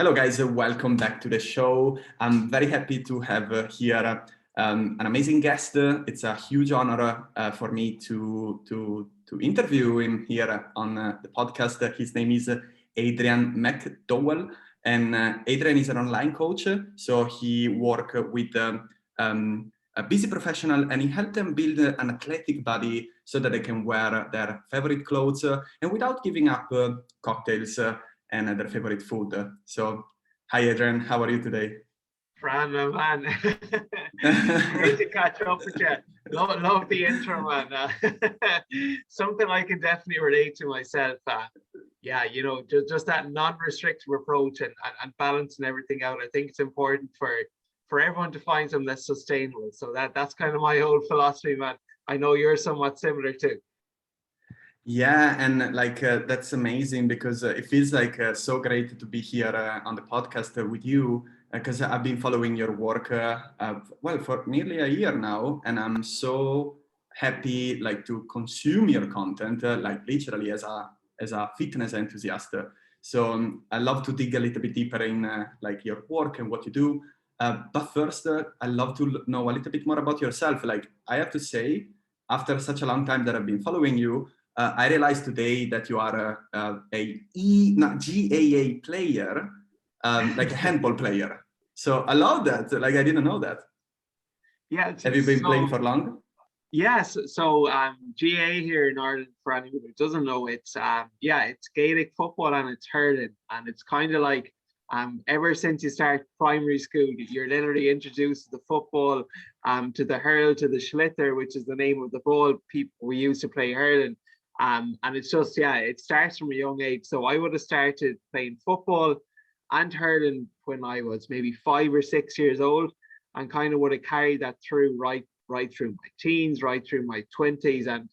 Hello, guys. Welcome back to the show. I'm very happy to have here an amazing guest. It's a huge honor for me to interview him here on the podcast. His name is Adrian McDonnel, and Adrian is an online coach. So he works with a busy professional, and he helped them build an athletic body so that they can wear their favorite clothes and without giving up cocktails. And their favorite food. So, hi Adrian, how are you today? Fran, man. Great to catch up with you. Love the intro, man. Something I can definitely relate to myself. Yeah, just that non-restrictive approach and balancing everything out. I think it's important for everyone to find something that's sustainable. So that's kind of my old philosophy, man. I know you're somewhat similar too. Yeah, and that's amazing because it feels like so great to be here on the podcast with you because I've been following your work for nearly a year now, and I'm so happy to consume your content literally as a fitness enthusiast. So I love to dig a little bit deeper in your work and what you do. But first, I love to know a little bit more about yourself. I have to say, after such a long time that I've been following you, I realized today that you are a GAA player, like a handball player. So I love that. I didn't know that. Yeah. Have you been playing for long? Yes. So GAA here in Ireland, for anyone who doesn't know, it's Gaelic football and it's hurling, and it's kind of like ever since you start primary school, you're literally introduced to the football, to the hurl, to the schlitter, which is the name of the ball we used to play hurling. And it's just, it starts from a young age. So I would have started playing football and hurling when I was maybe 5 or 6 years old, and kind of would have carried that through right through my teens, right through my 20s, and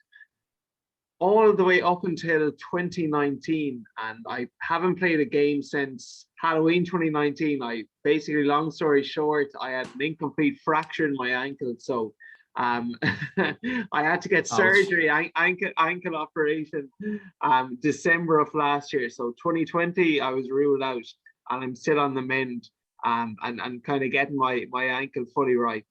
all the way up until 2019. And I haven't played a game since Halloween 2019. I basically, long story short, I had an incomplete fracture in my ankle. So I had to get surgery, ankle operation, December of last year. So 2020, I was ruled out, and I'm still on the mend, and kind of getting my ankle fully right.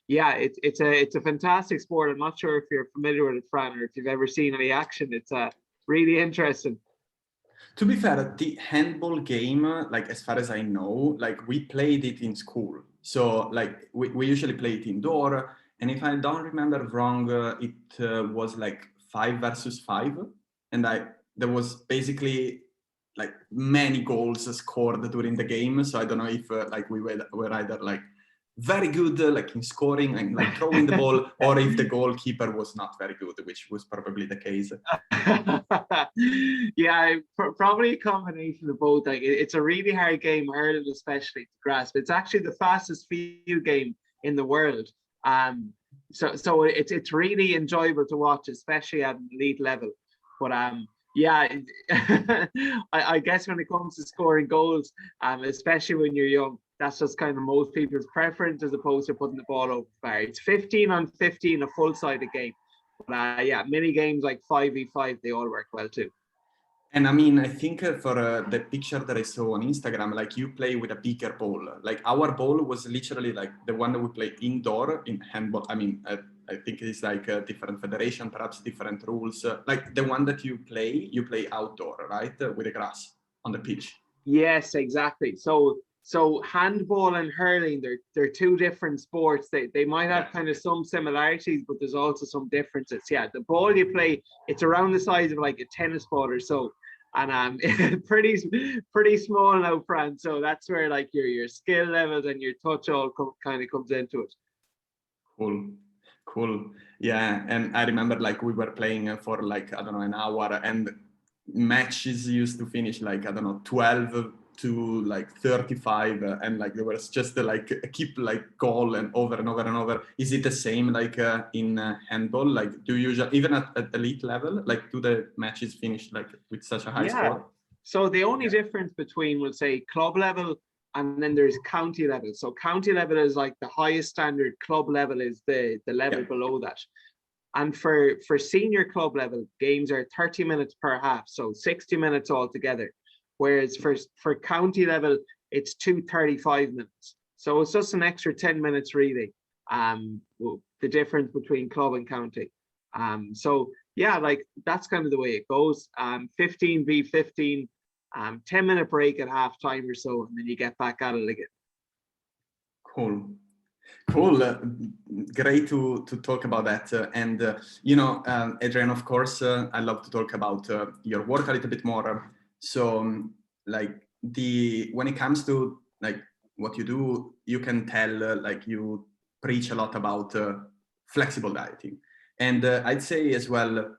It's a fantastic sport. I'm not sure if you're familiar with it, Fran, or if you've ever seen any action. It's really interesting. To be fair, the handball game, as far as I know, we played it in school. So we usually play it indoor. And if I don't remember wrong, it was 5 versus 5. And there was basically many goals scored during the game. So I don't know if we were either very good in scoring and throwing the ball, or if the goalkeeper was not very good, which was probably the case. Yeah, probably a combination of both. It's a really hard game, hurling especially, to grasp. It's actually the fastest field game in the world. So it's really enjoyable to watch, especially at an elite level. But I guess when it comes to scoring goals, especially when you're young, that's just kind of most people's preference, as opposed to putting the ball over the bar. It's 15 on 15, a full-sided game. But mini games like 5v5, they all work well too. And I mean, I think for the picture that I saw on Instagram, you play with a bigger ball. Our ball was literally the one that we play indoor in handball. I mean, I think it's a different federation, perhaps different rules. The one that you play outdoor, right? With the grass on the pitch. Yes, exactly. So handball and hurling, they're two different sports. They might have kind of some similarities, but there's also some differences. Yeah, the ball you play, it's around the size of a tennis ball or so, and pretty small now, Fran. So that's where your skill levels and your touch all kind of comes into it. Cool. Yeah, and I remember we were playing for I don't know, an hour, and matches used to finish 12 to 35, and there was just keep goal and over and over and over. Is it the same in handball? Do you usually, even at elite level, do the matches finish with such a high score? So the only difference between, we'll say, club level and then there's county level. So county level is the highest standard, club level is the level below that. And for senior club level, games are 30 minutes per half, so 60 minutes altogether. whereas for county level, it's 2:35 minutes. So it's just an extra 10 minutes really. The difference between club and county. So yeah, like that's kind of the way it goes. 15v15, 10-minute break at halftime or so, and then you get back at it again. Cool. Cool. Great to talk about that. And you know, Adrian, of course, I love to talk about your work a little bit more. So like when it comes to like what you do, you can tell like you preach a lot about flexible dieting. And I'd say as well,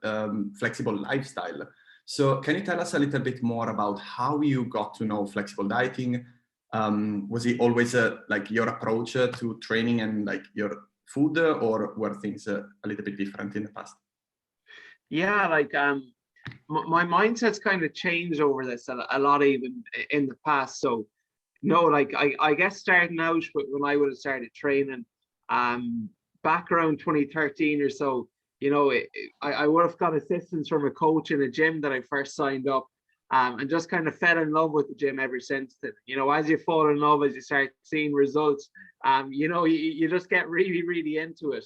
flexible lifestyle. So can you tell us a little bit more about how you got to know flexible dieting? Was it always like your approach to training and like your food, or were things a little bit different in the past? Yeah, like my mindset's kind of changed over this a lot even in the past. So no, like I guess starting out when I would have started training, back around 2013 or so, you know, I would have got assistance from a coach in a gym that I first signed up, and just kind of fell in love with the gym ever since then. You know, as you fall in love, as you start seeing results, you know, you just get really, really into it.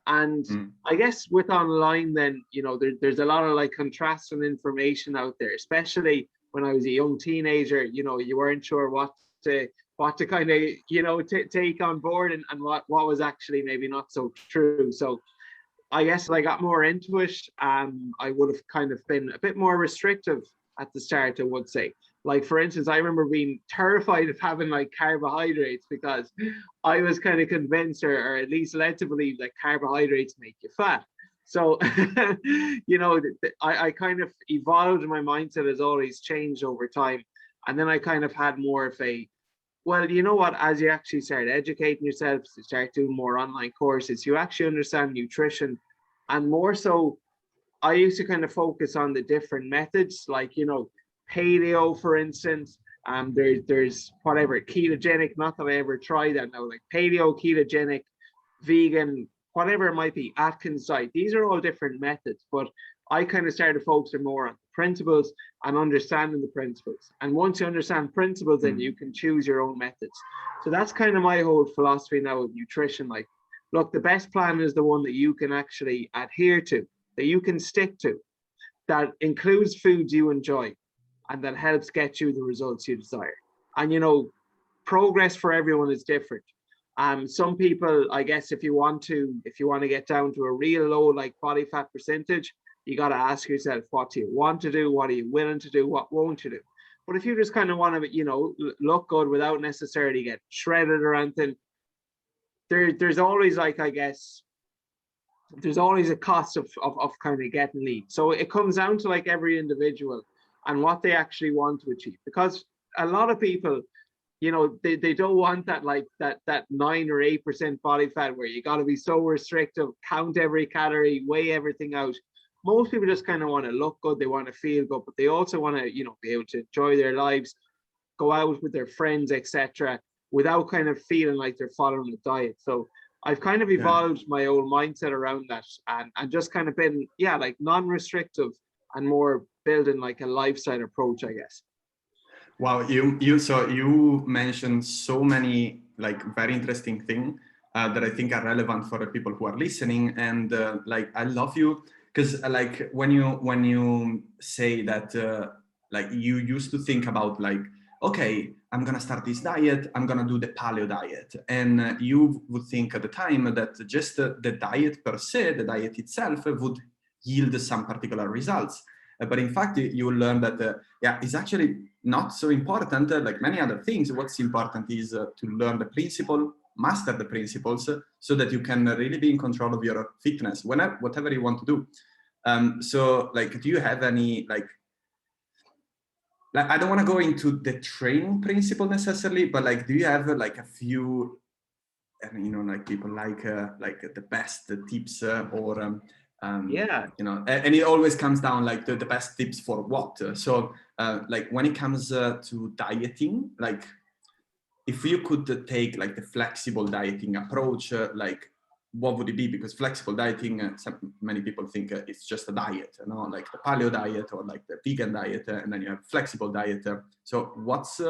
And I guess with online then, you know, there's a lot of like contrasting information out there, especially when I was a young teenager. You know, you weren't sure what to kind of, you know, take on board, and what was actually maybe not so true. So I guess I got more into it. I would have kind of been a bit more restrictive at the start, I would say. Like, for instance, I remember being terrified of having like carbohydrates, because I was kind of convinced, or at least led to believe, that carbohydrates make you fat. So, you know, I kind of evolved, and my mindset has always changed over time. And then I kind of had more of a, well, you know what, as you actually start educating yourself, you start doing more online courses, you actually understand nutrition. And more so, I used to kind of focus on the different methods, like, you know, paleo, for instance. There's whatever, ketogenic, not that I ever tried that now, like paleo, ketogenic, vegan, whatever it might be, Atkins diet. These are all different methods, but I kind of started focusing more on principles and understanding the principles. And once you understand principles, then you can choose your own methods. So that's kind of my whole philosophy now of nutrition. Like, look, the best plan is the one that you can actually adhere to, that you can stick to, that includes foods you enjoy, and that helps get you the results you desire. And, you know, progress for everyone is different. Some people, I guess, if you want to get down to a real low, like, body fat percentage, you got to ask yourself, what do you want to do? What are you willing to do? What won't you do? But if you just kind of want to, you know, look good without necessarily get shredded or anything, there's always, like, I guess, there's always a cost of kind of getting lean. So it comes down to, like, every individual and what they actually want to achieve. Because a lot of people, you know, they don't want that, like, that 9 or 8% body fat where you got to be so restrictive, count every calorie, weigh everything out. Most people just kind of want to look good, they want to feel good, but they also want to, you know, be able to enjoy their lives, go out with their friends, etc., without kind of feeling like they're following a diet. So I've kind of evolved my own mindset around that, and just kind of been, yeah, like, non-restrictive and more building like a lifestyle approach, I guess. Wow, you mentioned so many like very interesting things that I think are relevant for the people who are listening, and like I love you because like when you say that like you used to think about like, okay, I'm gonna start this diet, I'm gonna do the paleo diet, and you would think at the time that just the diet per se, the diet itself, would yield some particular results. But in fact, you will learn that, yeah, it's actually not so important like many other things. What's important is to learn the principle, master the principles, so that you can really be in control of your fitness, whatever you want to do. So, like, do you have any, like I don't want to go into the training principle necessarily, but like, do you have like a few, you know, like people like the best tips or Yeah, you know, and it always comes down like the best tips for what. So like when it comes to dieting, like if you could take like the flexible dieting approach, like what would it be? Because flexible dieting, many people think it's just a diet, you know, like the paleo diet or like the vegan diet, and then you have flexible diet. So what's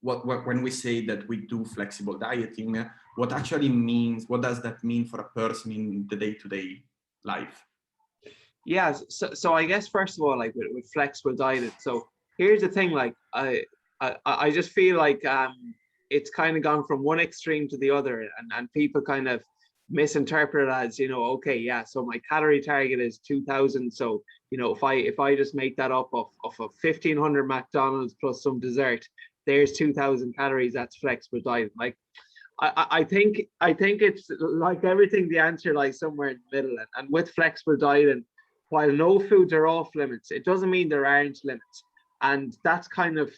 what when we say that we do flexible dieting, what actually means? What does that mean for a person in the day-to-day life? Yeah, so I guess first of all, like with flexible dieting. So here's the thing, like I just feel like it's kind of gone from one extreme to the other, and people kind of misinterpret it as, you know, okay, yeah, so my calorie target is 2,000. So, you know, if I just make that up of a 1,500 McDonald's plus some dessert, there's 2,000 calories. That's flexible dieting. Like I think it's like everything, the answer lies somewhere in the middle. And with flexible dieting, while no foods are off limits, it doesn't mean there aren't limits. And that's kind of,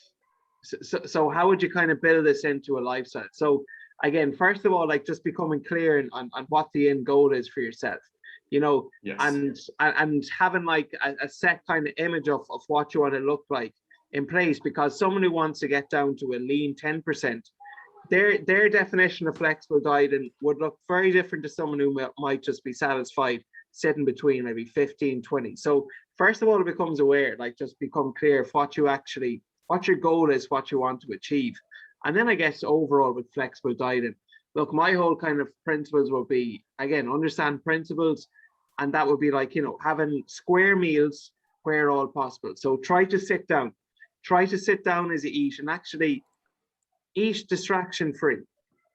so how would you kind of build this into a lifestyle? So again, first of all, like just becoming clear on what the end goal is for yourself, you know, Yes. and having like a set kind of image of what you want to look like in place. Because someone who wants to get down to a lean 10%, their definition of flexible dieting would look very different to someone who might just be satisfied sitting between maybe 15, 20. So first of all, it becomes aware, like just become clear of what your goal is, what you want to achieve. And then I guess overall with flexible dieting, look, my whole kind of principles will be, again, understand principles. And that would be like, you know, having square meals where all possible. So try to sit down as you eat, and actually eat distraction free.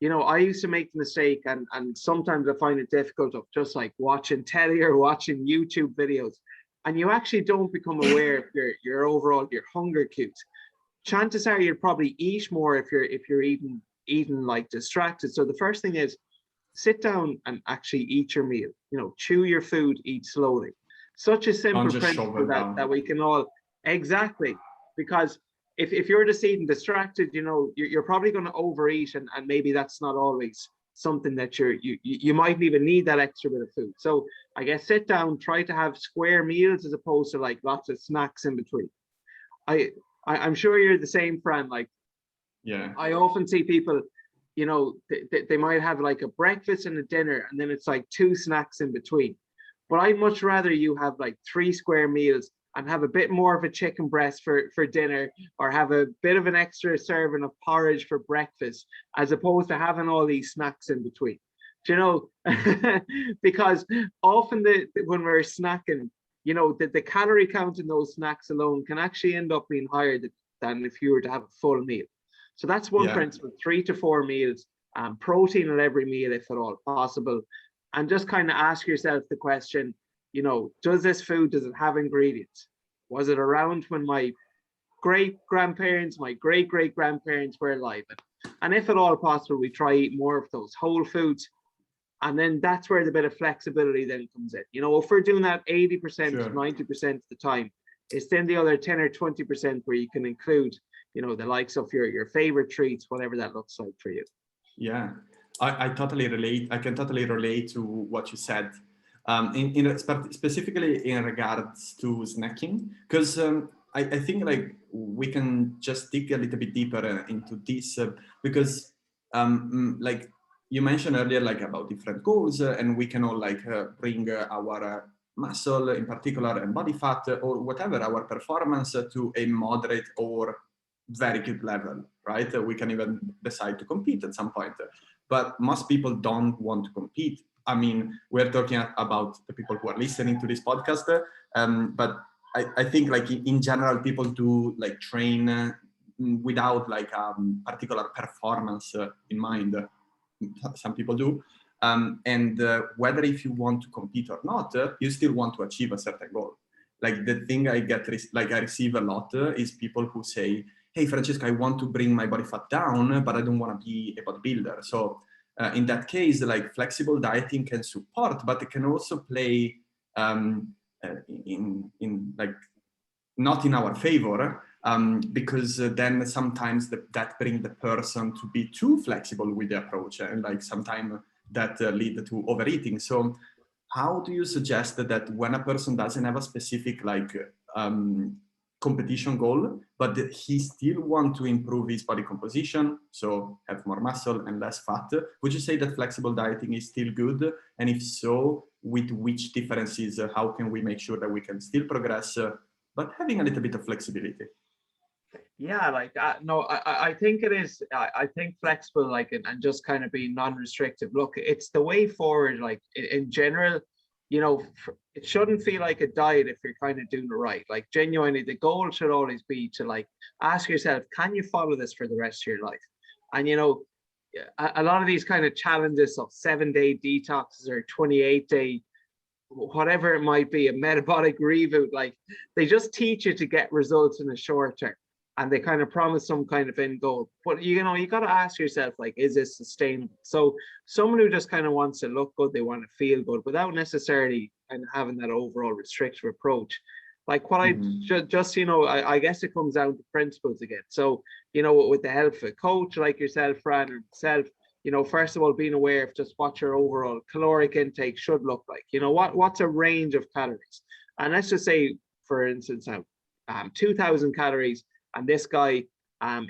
You know, I used to make the mistake, and sometimes I find it difficult of just like watching telly or watching YouTube videos, and you actually don't become aware of your overall your hunger cues. Chances are you'll probably eat more if you're eating like distracted. So the first thing is sit down and actually eat your meal. You know, chew your food, eat slowly. Such a simple principle that we can all, exactly, because if you're just eating distracted, you know, you're probably going to overeat, and maybe that's not always something that you mightn't even need that extra bit of food. So I guess sit down, try to have square meals as opposed to like lots of snacks in between. I'm sure you're the same, Fran. Like, yeah, I often see people, you know, they might have like a breakfast and a dinner, and then it's like 2 snacks in between. But I'd much rather you have like 3 square meals and have a bit more of a chicken breast for dinner, or have a bit of an extra serving of porridge for breakfast, as opposed to having all these snacks in between. Do you know? Because often when we're snacking, you know, the calorie count in those snacks alone can actually end up being higher than if you were to have a full meal. So that's one principle: 3 to 4 meals, protein at every meal if at all possible. And just kind of ask yourself the question, you know, does it have ingredients? Was it around when my great-grandparents, my great-great-grandparents were alive? And if at all possible, we try eat more of those whole foods. And then that's where the bit of flexibility then comes in. You know, if we're doing that 80%, 90% of the time, it's then the other 10 or 20% where you can include, you know, the likes of your favorite treats, whatever that looks like for you. Yeah, I totally relate. I can totally relate to what you said. Specifically in regards to snacking, because I think like we can just dig a little bit deeper into this, because like you mentioned earlier, like about different goals, and we can all like bring our muscle in particular and body fat or whatever, our performance to a moderate or very good level, right? We can even decide to compete at some point, but most people don't want to compete. I mean, we're talking about the people who are listening to this podcast, but I think like in general, people do like train without like particular performance in mind. Some people do. And whether if you want to compete or not, you still want to achieve a certain goal. Like the thing I receive a lot is people who say, hey, Francesco, I want to bring my body fat down, but I don't want to be a bodybuilder. So in that case, like flexible dieting can support, but it can also play in like not in our favor, because then sometimes that brings the person to be too flexible with the approach, and like sometimes that lead to overeating. So how do you suggest that when a person doesn't have a specific like competition goal, but he still want to improve his body composition, so have more muscle and less fat. Would you say that flexible dieting is still good? And if so, with which differences, how can we make sure that we can still progress, but having a little bit of flexibility? Yeah, like no, I think it is. I think flexible, like, and just kind of being non-restrictive. Look, it's the way forward. Like in general, you know, it shouldn't feel like a diet if you're kind of doing it right. Like genuinely, the goal should always be to like ask yourself, can you follow this for the rest of your life? And you know, a lot of these kind of challenges of 7-day detoxes or 28-day, whatever it might be, a metabolic reboot, like they just teach you to get results in the short term, and they kind of promise some kind of end goal. But you know, you got to ask yourself, like, is this sustainable? So someone who just kind of wants to look good, they want to feel good without necessarily kind of having that overall restrictive approach. Like what I just, you know, I guess it comes down to principles again. So, you know, with the help of a coach like yourself, Fran, or myself, you know, first of all, being aware of just what your overall caloric intake should look like. You know, what's a range of calories? And let's just say, for instance, 2,000 calories. And this guy,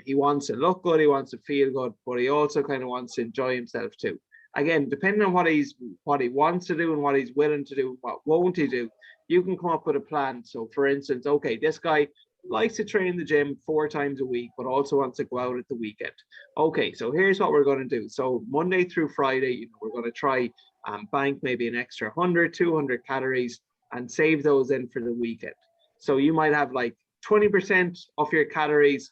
he wants to look good, he wants to feel good, but he also kind of wants to enjoy himself too. Again, depending on what he wants to do and what he's willing to do, what won't he do, you can come up with a plan. So for instance, okay, this guy likes to train in the gym 4 times a week, but also wants to go out at the weekend. Okay, so here's what we're going to do. So Monday through Friday, you know, we're going to try bank maybe an extra 100, 200 calories and save those in for the weekend. So you might have like 20% of your calories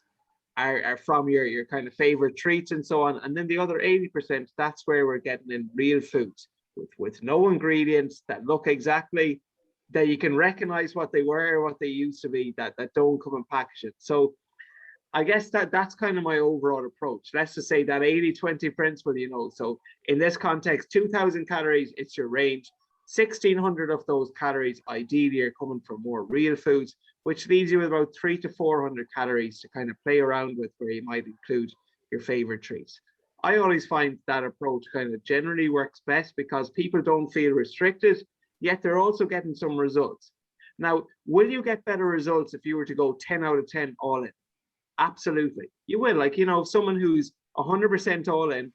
are from your kind of favorite treats and so on. And then the other 80%, that's where we're getting in real foods with no ingredients that look exactly, that you can recognize what they were, what they used to be, that don't come in packaging. So I guess that's kind of my overall approach. Let's just say that 80-20 principle, you know. So in this context, 2,000 calories, it's your range. 1,600 of those calories ideally are coming from more real foods, which leaves you with about 300 to 400 calories to kind of play around with, where you might include your favorite treats. I always find that approach kind of generally works best because people don't feel restricted, yet they're also getting some results. Now, will you get better results if you were to go 10 out of 10 all in? Absolutely. You will. Like, you know, someone who's 100% all in,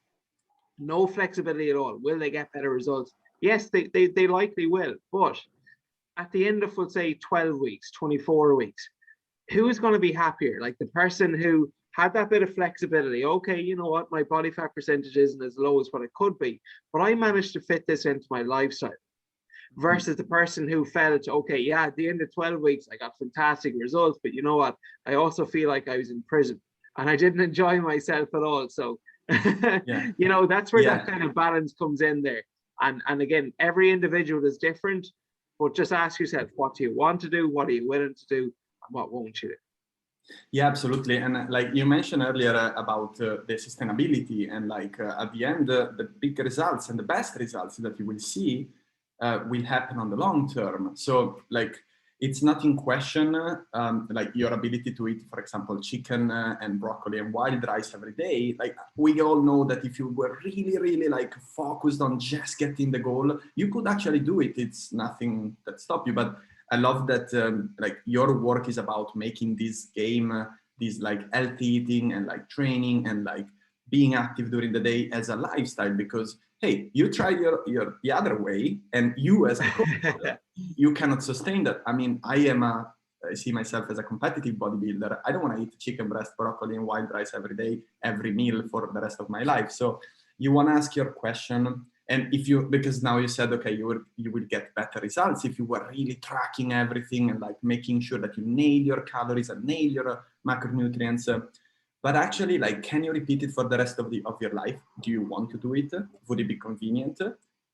no flexibility at all, will they get better results? Yes, they likely will. But at the end of, let's say, 12 weeks, 24 weeks, who is going to be happier? Like the person who had that bit of flexibility. Okay, you know what? My body fat percentage isn't as low as what it could be, but I managed to fit this into my lifestyle. Versus the person who felt, okay, yeah, at the end of 12 weeks, I got fantastic results, but you know what? I also feel like I was in prison and I didn't enjoy myself at all. So, Yeah. you know, that's where that kind of balance comes in there. And again, every individual is different, but just ask yourself, what do you want to do? What are you willing to do? And what won't you do? Yeah, absolutely. And like you mentioned earlier about the sustainability, and like at the end, the big results and the best results that you will see will happen on the long term. So like it's not in question like your ability to eat, for example, chicken and broccoli and wild rice every day. Like we all know that if you were really, really like focused on just getting the goal, you could actually do it. It's nothing that stop you. But I love that like your work is about making this game, this like healthy eating and like training and like being active during the day as a lifestyle, because hey, you tried your the other way, and you as a coach, you cannot sustain that. I mean, I see myself as a competitive bodybuilder. I don't want to eat chicken breast, broccoli, and wild rice every day, every meal for the rest of my life. So you want to ask your question, and if you, because now you said, okay, you will get better results if you were really tracking everything and like making sure that you nail your calories and nail your macronutrients. But actually, like, can you repeat it for the rest of your life? Do you want to do it? Would it be convenient?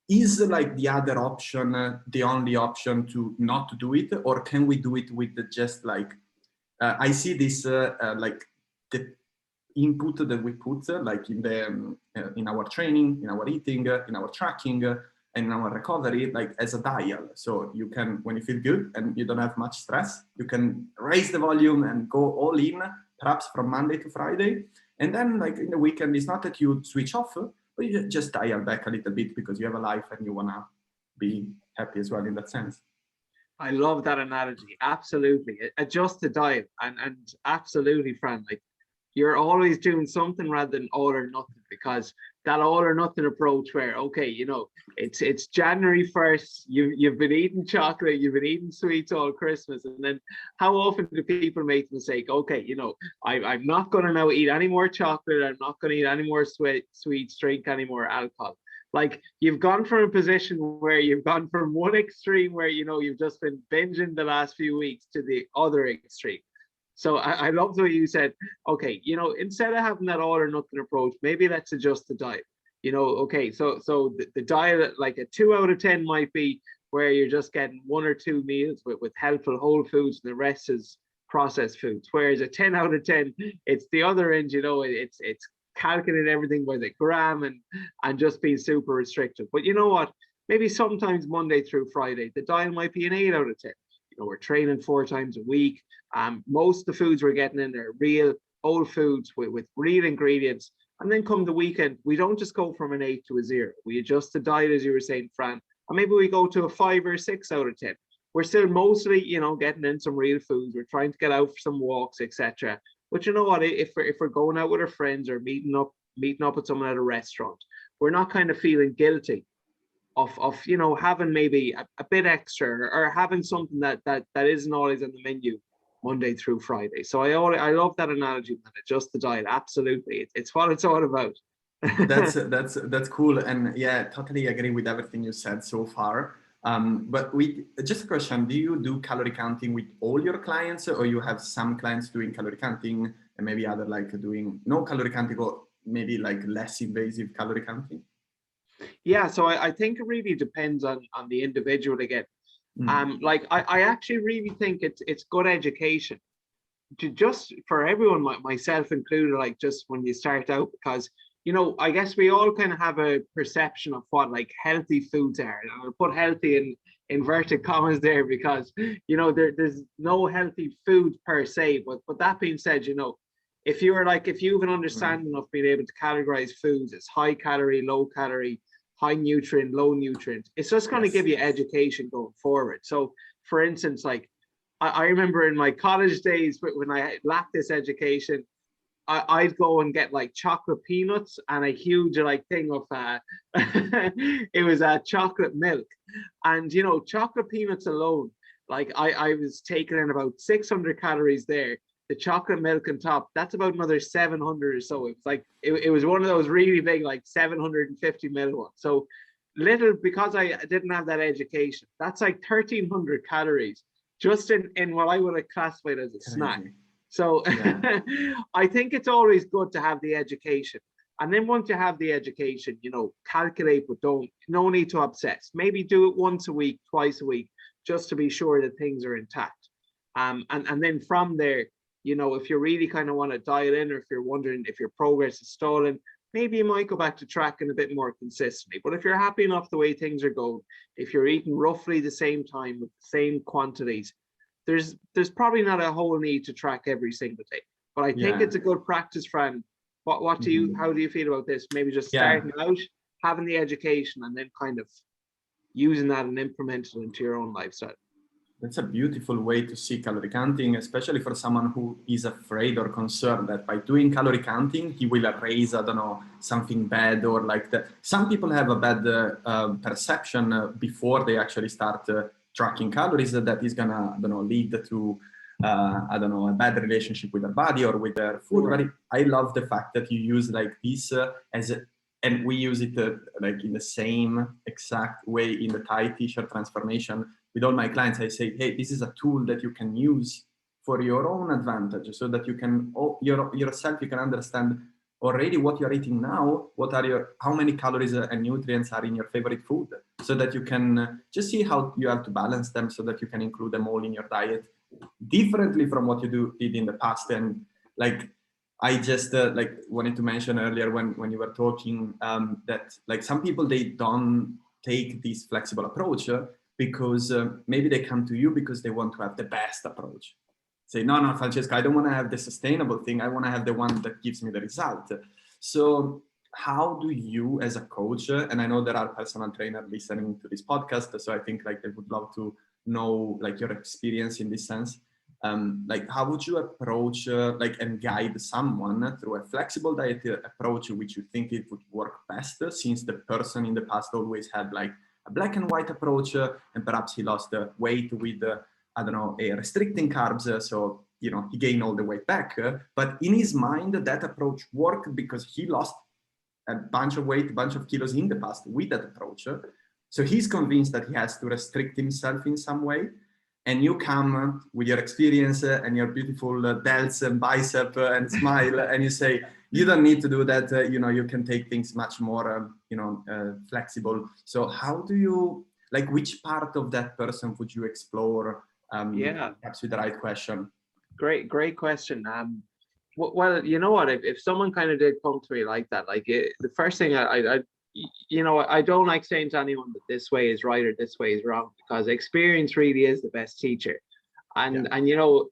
Is like the other option the only option to not do it, or can we do it with just like I see this like the input that we put like in the in our training, in our eating, in our tracking, and in our recovery, like as a dial. So you can, when you feel good and you don't have much stress, you can raise the volume and go all in, perhaps from Monday to Friday. And then like in the weekend, it's not that you switch off, but you just dial back a little bit because you have a life and you want to be happy as well in that sense. I love that analogy. Absolutely. Adjust the diet and absolutely, Fran. Like you're always doing something rather than all or nothing, because that all or nothing approach where, okay, it's January 1st, you've been eating chocolate, you've been eating sweets all Christmas, and then how often do people make the mistake? Okay, I'm not going to now eat any more chocolate, I'm not going to eat any more sweets, drink any more alcohol. Like you've gone from a position where you've gone from one extreme where you've just been binging the last few weeks to the other extreme. So I love the way you said, okay, instead of having that all or nothing approach, maybe let's adjust the diet. Okay, so the diet, like a 2 out of 10 might be where you're just getting 1 or 2 meals with helpful whole foods, and the rest is processed foods. Whereas a 10 out of 10, it's the other end, it's calculating everything by the gram and just being super restrictive. But you know what? Maybe sometimes Monday through Friday, the diet might be an 8 out of 10. We're training 4 times a week. Most of the foods we're getting in are real whole foods with real ingredients. And then come the weekend, we don't just go from an 8 to a 0. We adjust the diet, as you were saying, Fran, and maybe we go to a 5 or 6 out of 10. We're still mostly, getting in some real foods. We're trying to get out for some walks, etc. But you know what? If we're going out with our friends or meeting up with someone at a restaurant, we're not kind of feeling guilty of having maybe a bit extra, or having something that isn't always on the menu Monday through Friday. So I love that analogy, man. Adjust the diet. Absolutely, it's what it's all about. That's cool, and yeah, totally agree with everything you said so far. But just a question: do you do calorie counting with all your clients, or you have some clients doing calorie counting and maybe other like doing no calorie counting, or maybe like less invasive calorie counting? Yeah, so I think it really depends on the individual again. Like I actually really think it's good education to just for everyone, myself included, like just when you start out, because I guess we all kind of have a perception of what like healthy foods are, and I'll put healthy in inverted commas there, because there's no healthy food per se, but that being said, if you have an understanding of being able to categorize foods as high calorie, low calorie, high nutrient, low nutrient, it's just going to give you education going forward. So for instance, like I remember in my college days when I lacked this education, I'd go and get like chocolate peanuts and a huge like thing of it was chocolate milk. And chocolate peanuts alone, like I was taking in about 600 calories there. The chocolate milk on top, that's about another 700 or so. It was like it was one of those really big, like 750 ml ones. So little, because I didn't have that education, that's like 1,300 calories just in what I would have classified as a snack. So yeah. I think it's always good to have the education. And then once you have the education, calculate, but no need to obsess. Maybe do it once a week, twice a week, just to be sure that things are intact. And then from there, if you really kind of want to dial in, or if you're wondering if your progress is stalling, maybe you might go back to tracking a bit more consistently. But if you're happy enough the way things are going, if you're eating roughly the same time with the same quantities, there's probably not a whole need to track every single day. But I think it's a good practice, Fran. How do you feel about this? Maybe just starting out, having the education, and then kind of using that and implementing it into your own lifestyle. That's a beautiful way to see calorie counting, especially for someone who is afraid or concerned that by doing calorie counting, he will erase, I don't know, something bad, or like that. Some people have a bad perception before they actually start tracking calories that is gonna, I don't know, lead to, I don't know, a bad relationship with their body or with their food. Right. But I love the fact that you use like this and we use it like in the same exact way in the Thai t-shirt transformation. With all my clients, I say, hey, this is a tool that you can use for your own advantage, so that you can yourself, you can understand already what you're eating now, how many calories and nutrients are in your favorite food, so that you can just see how you have to balance them, so that you can include them all in your diet differently from what you did in the past. And like, I just like wanted to mention earlier when you were talking that like some people, they don't take this flexible approach because maybe they come to you because they want to have the best approach. Say, no, Francesco, I don't want to have the sustainable thing. I want to have the one that gives me the result. So how do you, as a coach, and I know there are personal trainers listening to this podcast, so I think like they would love to know like your experience in this sense. Like how would you approach like and guide someone through a flexible diet approach which you think it would work best, since the person in the past always had like a black and white approach, and perhaps he lost weight with I don't know, a restricting carbs, so you know he gained all the weight back, but in his mind that approach worked because he lost a bunch of weight, a bunch of kilos in the past with that approach. So he's convinced that he has to restrict himself in some way. And you come with your experience and your beautiful delts and bicep and smile, and you say, you don't need to do that. You know, you can take things much more, flexible. So how do you, like, which part of that person would you explore? Perhaps with the right question. Great question. Well, you know what? If someone kind of did come to me like that, like the first thing I don't like saying to anyone that this way is right or this way is wrong, because experience really is the best teacher. And you know,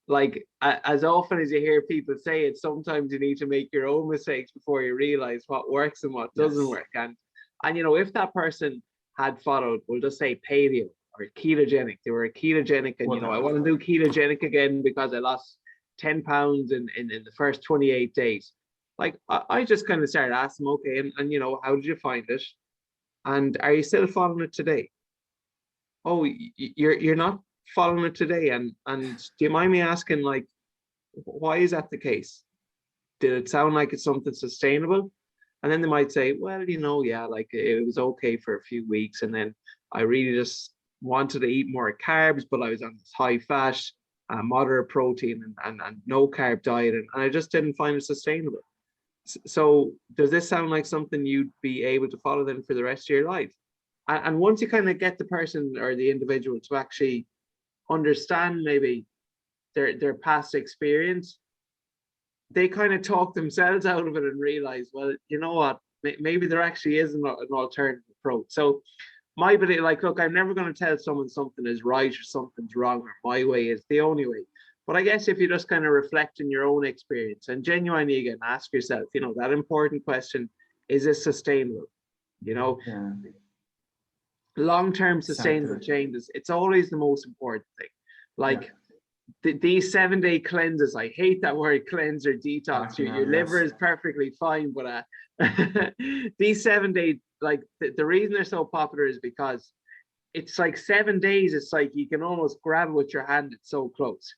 like as often as you hear people say it, sometimes you need to make your own mistakes before you realize what works and what doesn't work. And you know, if that person had followed, we'll just say paleo or ketogenic, they were a ketogenic, and you know, I want to do ketogenic again because I lost 10 pounds in the first 28 days. Like I just kind of started asking them, okay, and you know, how did you find it? And are you still following it today? Oh, you're not following it today. And do you mind me asking, like, why is that the case? Did it sound like it's something sustainable? And then they might say, well, you know, yeah, like it was okay for a few weeks, and then I really just wanted to eat more carbs, but I was on this high fat, moderate protein and no carb diet, and I just didn't find it sustainable. So does this sound like something you'd be able to follow then for the rest of your life? And once you kind of get the person or the individual to actually understand maybe their past experience, they kind of talk themselves out of it and realize, well, you know what, maybe there actually is an alternative approach. So my belief, like, look, I'm never going to tell someone something is right or something's wrong or my way is the only way. But I guess if you just kind of reflect on your own experience and genuinely again ask yourself, you know, that important question, is this sustainable? You know, long-term sustainable changes, it's always the most important thing. Like these 7-day cleanses, I hate that word cleanse or detox. Your liver is perfectly fine, but these 7-day, like the reason they're so popular is because it's like 7 days. It's like you can almost grab it with your hand. It's so close.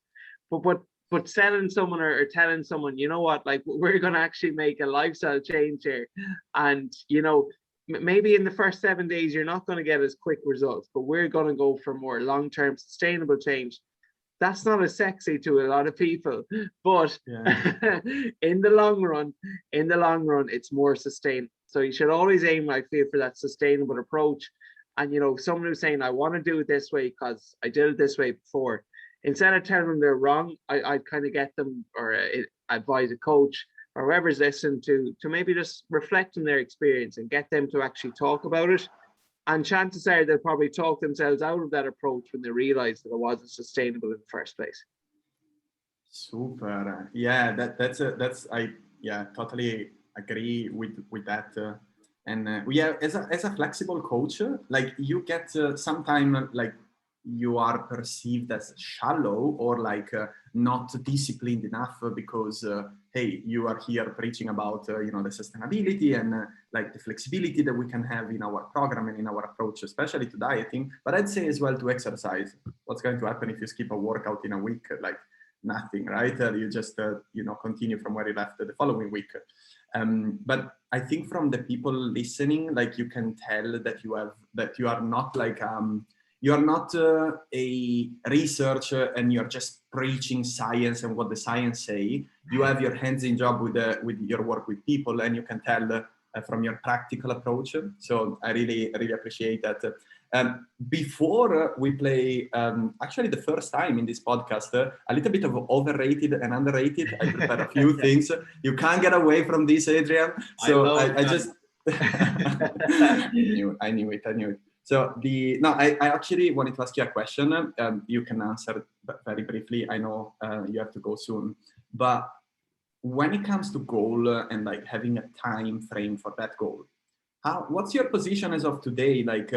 But selling someone or telling someone, you know what, like we're going to actually make a lifestyle change here, and you know, maybe in the first 7 days you're not going to get as quick results, but we're going to go for more long-term sustainable change. That's not as sexy to a lot of people, but in the long run, it's more sustainable. So you should always aim, I feel, for that sustainable approach. And you know, someone who's saying, I want to do it this way because I did it this way before, instead of telling them they're wrong, I'd kind of get them or advise a coach or whoever's listening to maybe just reflect on their experience and get them to actually talk about it. And chances are they'll probably talk themselves out of that approach when they realize that it wasn't sustainable in the first place. Super. Yeah, that's I totally agree with that. As a flexible coach, like you get sometime like you are perceived as shallow or like not disciplined enough because hey, you are here preaching about the sustainability and like the flexibility that we can have in our program and in our approach, especially to dieting. But I'd say as well to exercise. What's going to happen if you skip a workout in a week? Like nothing, right? You just continue from where you left the following week. But I think from the people listening, like you can tell that you are not like you are not a researcher and you're just preaching science and what the science say. You have your hands-in job with your work with people, and you can tell from your practical approach. So I really appreciate that. Before we play, actually the first time in this podcast, a little bit of overrated and underrated. I prepared a few things. You can't get away from this, Adrian. So I just I knew it. So I actually wanted to ask you a question. You can answer very briefly. I know you have to go soon, but when it comes to goal and like having a time frame for that goal, what's your position as of today? Like,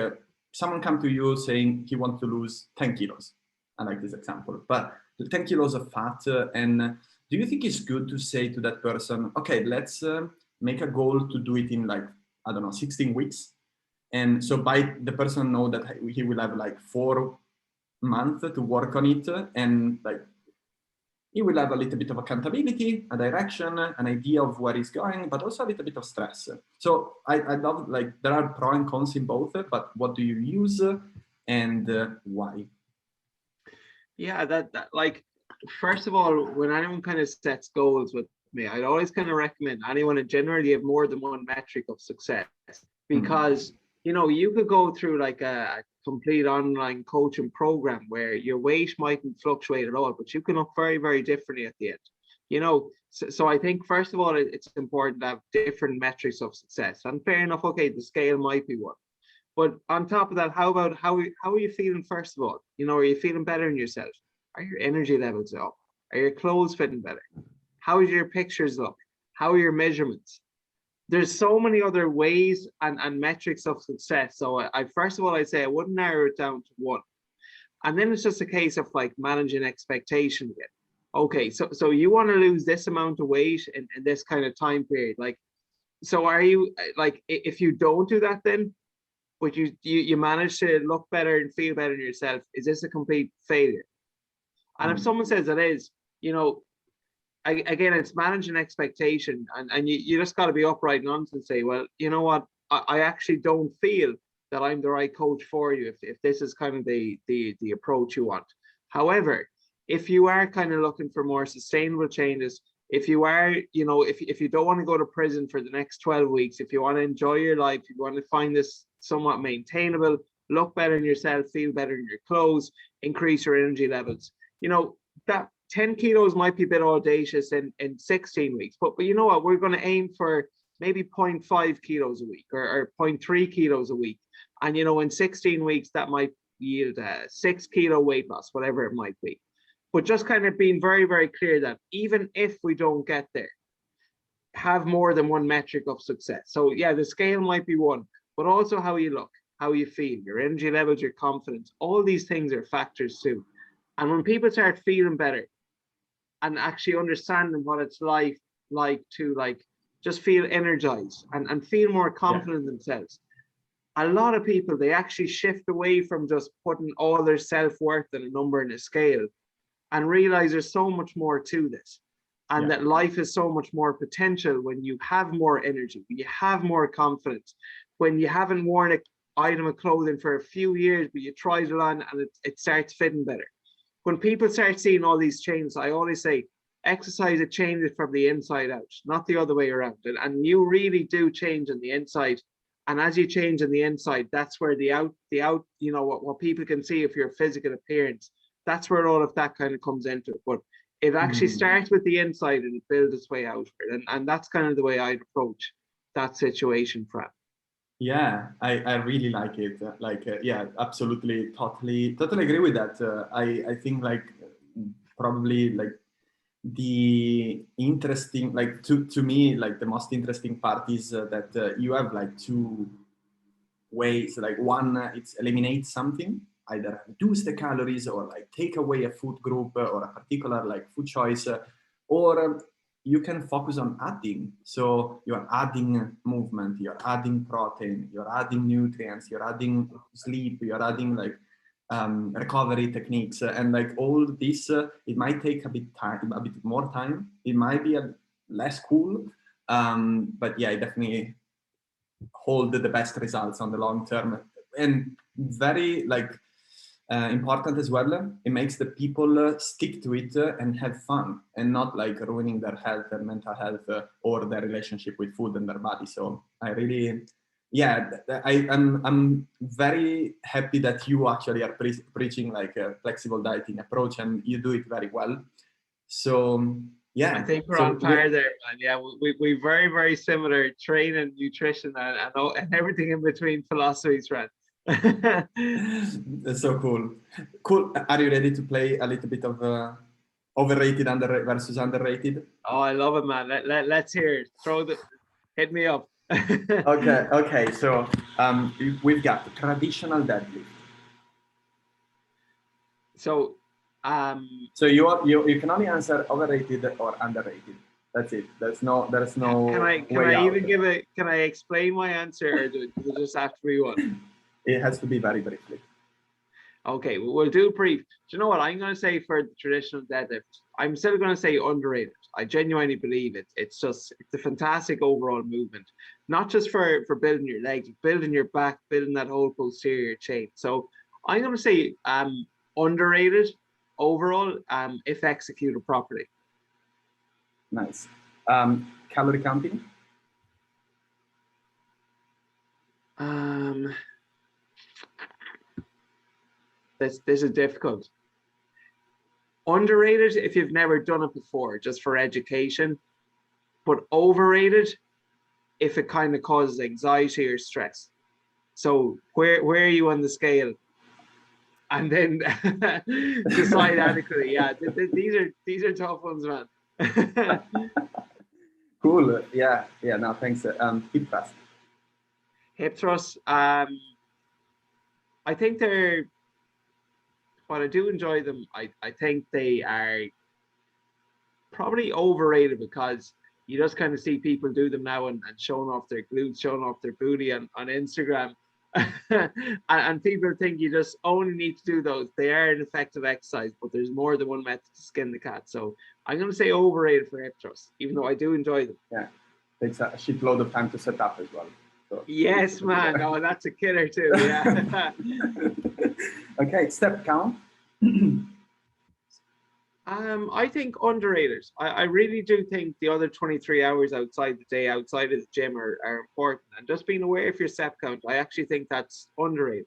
someone come to you saying he wants to lose 10 kilos. I like this example, but 10 kilos of fat. And do you think it's good to say to that person, okay, let's make a goal to do it in like, I don't know, 16 weeks. And so by the person know that he will have like 4 months to work on it, and like he will have a little bit of accountability, a direction, an idea of where he's going, but also a little bit of stress. So I love, like, there are pros and cons in both, but what do you use and why? Yeah, that like, first of all, when anyone kind of sets goals with me, I'd always kind of recommend anyone to generally have more than one metric of success, because you know, you could go through like a complete online coaching program where your weight mightn't fluctuate at all, but you can look very, very differently at the end. You know, so I think first of all, it's important to have different metrics of success. And fair enough, okay, the scale might be one. But on top of that, how about how are you feeling first of all? You know, are you feeling better in yourself? Are your energy levels up? Are your clothes fitting better? How do your pictures look? How are your measurements? There's so many other ways and metrics of success. So I first of all, I'd say I wouldn't narrow it down to one. And then it's just a case of like managing expectation again. Okay, so you want to lose this amount of weight in this kind of time period. Like, so are you, like, if you don't do that then, but you manage to look better and feel better in yourself, is this a complete failure? And if someone says it is, you know, again, it's managing expectation, and you just got to be upright and honest and say, well, you know what, I actually don't feel that I'm the right coach for you if this is kind of the approach you want. However, if you are kind of looking for more sustainable changes, if you are, you know, if you don't want to go to prison for the next 12 weeks, if you want to enjoy your life, if you want to find this somewhat maintainable, look better in yourself, feel better in your clothes, increase your energy levels, you know, that 10 kilos might be a bit audacious in 16 weeks, but you know what, we're going to aim for maybe 0.5 kilos a week or 0.3 kilos a week. And, you know, in 16 weeks, that might yield a 6 kilo weight loss, whatever it might be. But just kind of being very, very clear that even if we don't get there, have more than one metric of success. So yeah, the scale might be one, but also how you look, how you feel, your energy levels, your confidence, all these things are factors too. And when people start feeling better and actually understanding what it's like to like just feel energized and feel more confident in themselves, a lot of people, they actually shift away from just putting all their self-worth in a number in a scale and realize there's so much more to this, and that life is so much more potential when you have more energy, when you have more confidence, when you haven't worn an item of clothing for a few years, but you tried it on and it starts fitting better. When people start seeing all these changes, I always say, exercise, it changes from the inside out, not the other way around. And you really do change on the inside. And as you change on the inside, that's where the out, you know, what people can see of your physical appearance, that's where all of that kind of comes into it. But it actually starts with the inside and it builds its way outward. And that's kind of the way I'd approach that situation, Fran. Yeah, I really like it. Yeah, absolutely, totally agree with that. I think like probably like the interesting, like to me, like the most interesting part is that you have like two ways. Like one, it's eliminate something, either reduce the calories or like take away a food group or a particular like food choice, or you can focus on adding. So you're adding movement, you're adding protein, you're adding nutrients, you're adding sleep, you're adding like recovery techniques, and like all this, it might take a bit more time. It might be less cool, but yeah, it definitely hold the best results on the long term. And very like important as well, it makes the people stick to it and have fun and not like ruining their health and mental health or their relationship with food and their body. So I really, yeah, I'm very happy that you actually are preaching like a flexible dieting approach, and you do it very well. So yeah, I think we're on par there, man. Yeah, we very, very similar training, nutrition, and everything in between philosophies, Fran. That's so cool. Cool. Are you ready to play a little bit of overrated versus underrated? Oh, I love it, man. Let's hear it. Hit me up. Okay. So we've got traditional deadlift. So, So you can only answer overrated or underrated. That's it. There's no can way I out. even can I explain my answer, or does it just have to be one? It has to be very briefly. Okay, we'll do brief. Do you know what I'm going to say for the traditional deadlift? I'm still going to say underrated. I genuinely believe it. It's a fantastic overall movement, not just for building your legs, building your back, building that whole posterior chain. So I'm going to say underrated overall if executed properly. Nice. Calorie counting. This is difficult. Underrated if you've never done it before, just for education, but overrated if it kind of causes anxiety or stress. So where are you on the scale? And then decide adequately. Yeah, these are tough ones, man. Cool. Yeah. No, thanks. Hip thrust. Hip thrusts. I think they're. But I do enjoy them. I think they are probably overrated because you just kind of see people do them now and showing off their glutes, showing off their booty on Instagram. and people think you just only need to do those. They are an effective exercise, but there's more than one method to skin the cat. So I'm going to say overrated for hip thrusts, even though I do enjoy them. Yeah, takes a shitload of time to set up as well. So yes, man. Oh, that's a killer too. Yeah. Okay, step count. I think underrated. I really do think the other 23 hours outside the day, outside of the gym are important. And just being aware of your step count, I actually think that's underrated.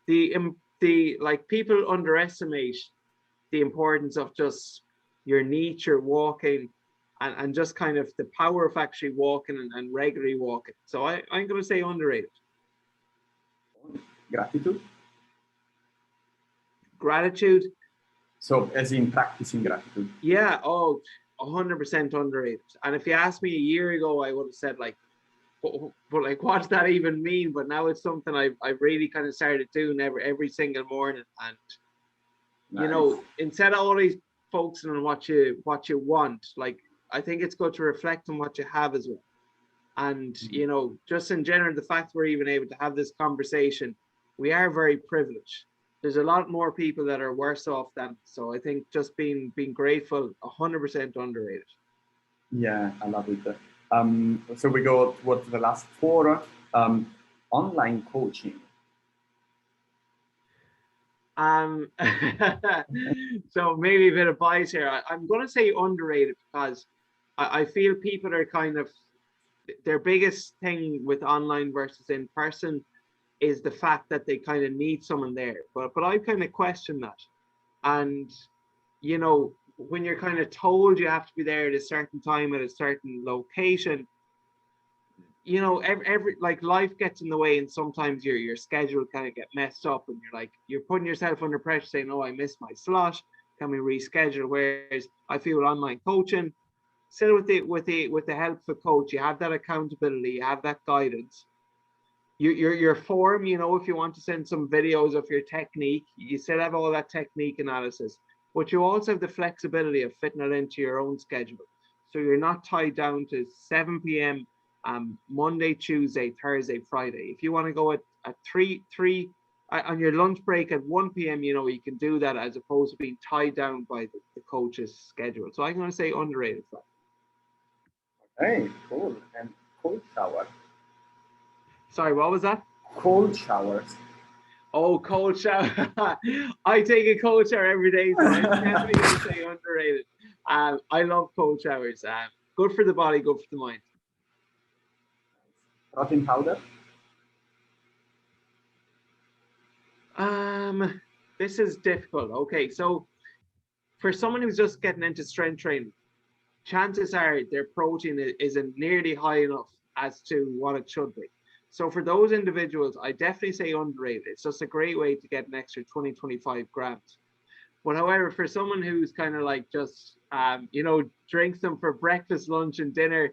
The like people underestimate the importance of just your nature walking and just kind of the power of actually walking and regularly walking. So I'm going to say underrated. Gratitude. Gratitude. So as in practicing gratitude. Yeah, 100% underrated. And if you asked me a year ago, I would have said like, but like, what does that even mean? But now it's something I've really kind of started doing every single morning. And Nice. you know, instead of always focusing on what you want, like I think it's good to reflect on what you have as well. And you know, just in general, the fact we're even able to have this conversation, we are very privileged. There's a lot more people that are worse off than. So I think just being grateful, 100% underrated. Yeah, I love it. So we go towards the last four. Online coaching. So maybe a bit of bias here. I'm going to say underrated because I feel people are kind of their biggest thing with online versus in person is the fact that they kind of need someone there. But I kind of question that. And, you know, when you're kind of told you have to be there at a certain time at a certain location, you know, every like life gets in the way and sometimes your schedule kind of get messed up and you're putting yourself under pressure saying, oh, I missed my slot. Can we reschedule? Whereas I feel online coaching, still with the help of a coach, you have that accountability, you have that guidance. Your form, you know, if you want to send some videos of your technique, you still have all that technique analysis, but you also have the flexibility of fitting it into your own schedule. So you're not tied down to 7 p.m. Monday, Tuesday, Thursday, Friday. If you want to go at 3 on your lunch break at 1 p.m., you know, you can do that as opposed to being tied down by the coach's schedule. So I'm going to say underrated. Hey, cool. And cold shower. Sorry, what was that? Cold showers. Oh, cold shower. I take a cold shower every day, so I'm definitely going to say underrated. I love cold showers. Good for the body, good for the mind. Protein powder. This is difficult. Okay, so for someone who's just getting into strength training, chances are their protein isn't nearly high enough as to what it should be. So for those individuals, I definitely say underrated. It's just a great way to get an extra 20, 25 grams. But however, for someone who's kind of like just, drinks them for breakfast, lunch, and dinner,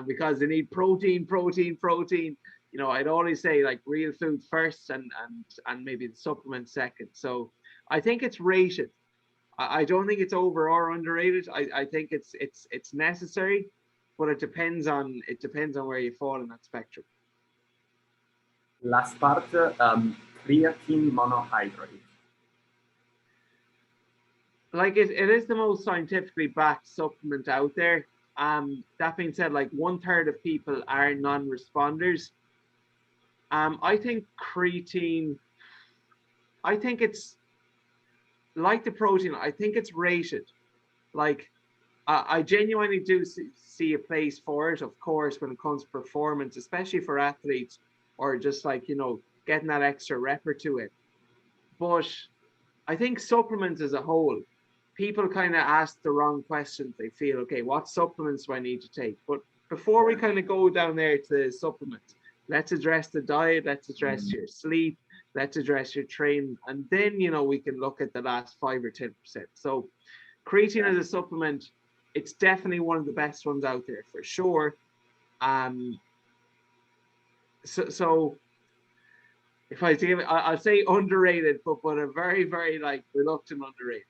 because they need protein, protein, protein, I'd always say like real food first, and maybe the supplement second. So I think it's rated. I don't think it's over or underrated. I think it's necessary, but it depends on where you fall in that spectrum. Last part, creatine monohydrate. Like it is the most scientifically backed supplement out there. That being said, like 1/3 of people are non-responders. I think creatine. I think it's like the protein. I think it's rated. Like I genuinely do see a place for it, of course, when it comes to performance, especially for athletes, or just like getting that extra rep or two in. But I think supplements as a whole, people kind of ask the wrong questions. They feel, okay, what supplements do I need to take? But before we kind of go down there to supplements, let's address the diet, let's address your sleep, let's address your training, and then we can look at the last 5 or 10%. So creatine as a supplement, it's definitely one of the best ones out there for sure. So if I give it, I'll say underrated, but a very, very like reluctant underrated.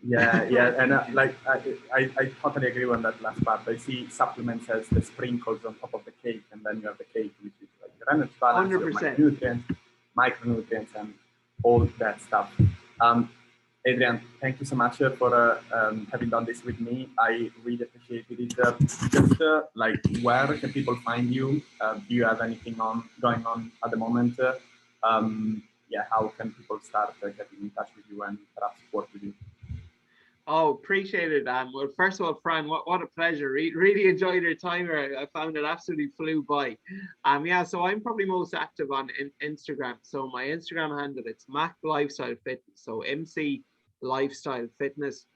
Yeah, and I totally agree on that last part. I see supplements as the sprinkles on top of the cake, and then you have the cake, which is like your energy balance, 100%. your micronutrients, and all that stuff. Adrian, thank you so much for having done this with me. I really appreciated it. Just like, where can people find you? Do you have anything going on at the moment? How can people start getting in touch with you and perhaps work with you? Oh, appreciate it. Well, first of all, Fran, what a pleasure. Really enjoyed your time here. I found it absolutely flew by. So I'm probably most active on Instagram. So my Instagram handle, it's Mac Lifestyle Fitness. So MC Lifestyle Fitness.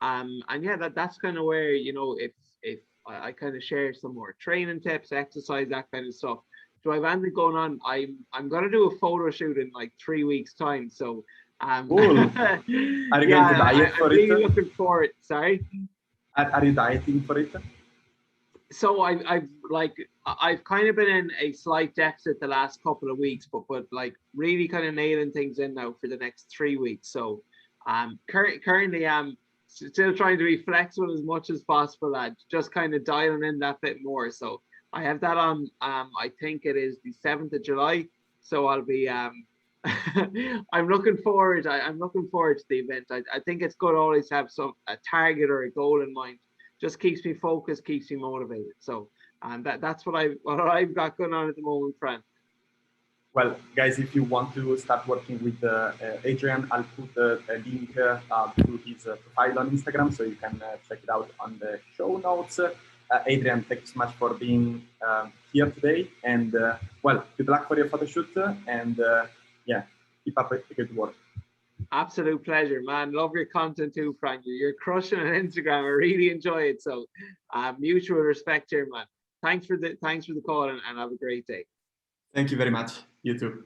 That's kind of where, if I kind of share some more training tips, exercise, that kind of stuff. Do I have anything going on? I'm gonna do a photo shoot in like 3 weeks time. So cool. Are you going to diet for I'm really looking forward. Sorry. Are you dieting for it? So I've kind of been in a slight deficit the last couple of weeks, but like really kind of nailing things in now for the next 3 weeks. So currently I'm still trying to be flexible as much as possible, just kind of dialing in that bit more. So I have that on I think it is the 7th of July. So I'll be I'm looking forward. I'm looking forward to the event. I think it's good always to have a target or a goal in mind. Just keeps me focused, keeps me motivated. So that's what I've got going on at the moment, Fran. Well, guys, if you want to start working with Adrian, I'll put a link to his profile on Instagram, so you can check it out on the show notes. Adrian, thank you so much for being here today, and good luck for your photo shoot, and keep up the good work. Absolute pleasure, man. Love your content too, Frank. You're crushing on Instagram. I really enjoy it. So mutual respect here, man. Thanks for the call, and have a great day. Thank you very much. You too.